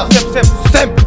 bora, sempre.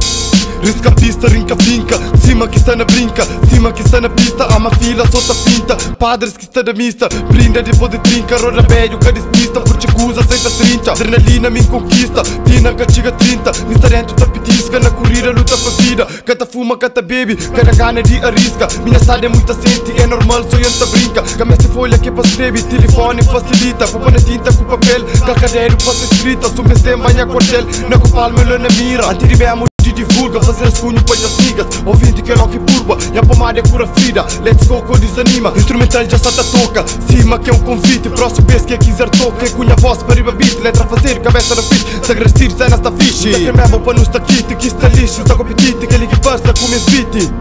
Risca a pista, rinca finca, cima que está na brinca, cima que está na pista, há uma fila solta pinta, padres que está na mista, brinda depois de trinca, roda velho que despista, porque acusa aceita 30, adrenalina me conquista, tina que chega 30, mista dentro tá pitisca, na corrida luta pra vida, cata fuma, cata bebe, cada gana de arrisca, minha cidade é muita sente, é normal, só enta brinca, camece folha que pra escrever, telefone facilita, poupa na tinta com papel, cacadeiro pra ser escrita, sume sem banha quartel, na com palma na mira, antiribemos de divulga, fazer escunho para as migas, ouvinte que é rock purba, e a pomada é cura frida, let's go que desanima, instrumental já está toca, cima que é um convite, próximo vez que é quiser toca, é cunha voz para riba beat, letra fazer, cabeça na fit, se agrestir, cena está fixe, que mesmo para não estar kit, que está lixo, está com apetite, que ele que passa com meus beat.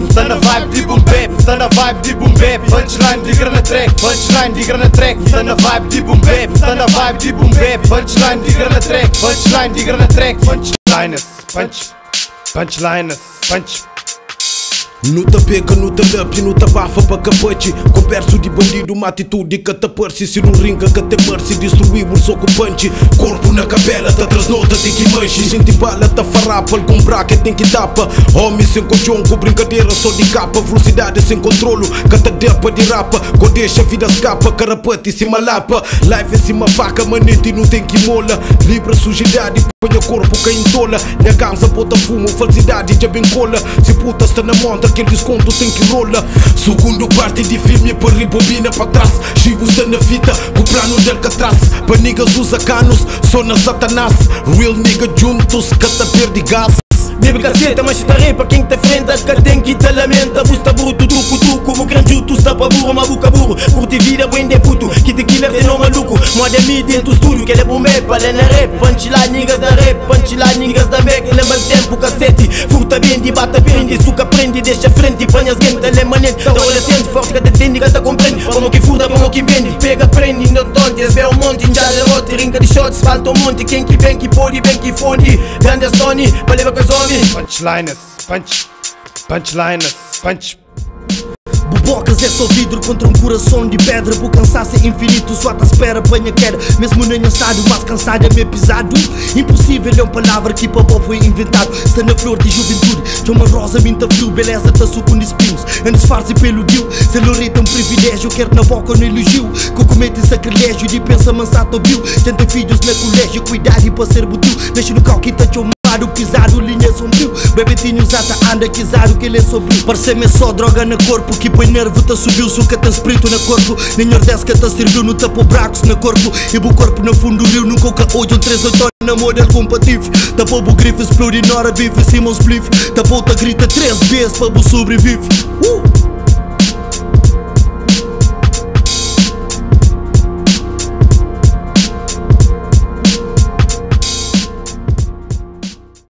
Está na vibe de boom bap, está na vibe de boom bap, punchline de grana track, punchline de grana track, está na vibe de boom bap, está na vibe de boom bap, punchline de grana track, punchline de grana track, punchliners, punchlines, punch. Nuta pega, nuta lampi, nuta bafa para capete. Converso de bandido, uma atitude que te perce. Se não ringa que te merce, destruímos ocupante. Corpo na capela, te trasnota, tem que manche. Gente bala, te farrapa, algum bracket tem que tapa. Homem sem colchão, com brincadeira só de capa. Velocidade sem controlo, que te depa de rapa. Quando deixa a vida escapa, carapete se malapa. Live é cima faca, manete não tem que mola. Libra sujidade, põe o corpo que entola. Minha ganza bota fumo, falsidade já bem cola. Se puta está na monta, aquele desconto tem que rola. Segundo parte de filme, para rebobina para trás. Chivo está na fita, com o plano de Alcatraz. Para niggas usa canos, só na satanás. Real nigga juntos, cata perde gás. Bebe caceta, mas está rei para quem te frenta. Que tem que te lamenta, busta bruto, tuco, como grande tu está para burro, mabuca burro. Curte vida, bem de puto, que te killer de não maluco. Moda me dentro do estúdio, que ele é bom rap, ele é rap. Punchline niggas da rap, punchline niggas da Mac. Lembra o tempo, cacete, furta bem, de bata prende, suca prende, deixa frente, panha as gente, ele é manete. Adolescente, forte que te entende, que te compreende. Como que furta, como que vende, pega, prende, não tonte, vê um monte, já derrote, rinca de shots, falta um monte. Quem que vem, que pode, bem que fonde, grande as Tony, para levar com os homens. Punchlines, punchlines, punch. Bobocas é só vidro contra um coração de pedra. Vou cansaço é infinito, só te espera, banha quer. Mesmo nem estado, mas cansado é meio pisado. Impossível é uma palavra que para Bob foi inventado. Está na flor de juventude, de uma rosa minta frio. Beleza tá suco de espinhos, antes farse pelo dio. Celorita é um privilégio, quer na boca no elogio. Que comete sacrilégio de pensa mansato viu. Tenta filhos na colégio, cuidado para ser butil. Mexe no cal que tá pisado, linha sombrio. Bebetinho zata anda quisado que ele é sombrio. Parece-me só droga no corpo, que põe nervo tá subiu. Suca tem espírito no corpo, nem ordece que tá serviu. No tapo bracos no corpo, e o corpo no fundo do rio. Nunca olho um 38 na model compatível. Tapou o grifo, explode na hora bife, cima os spliff. Tapou tá grita 3 vezes para o sobrevive.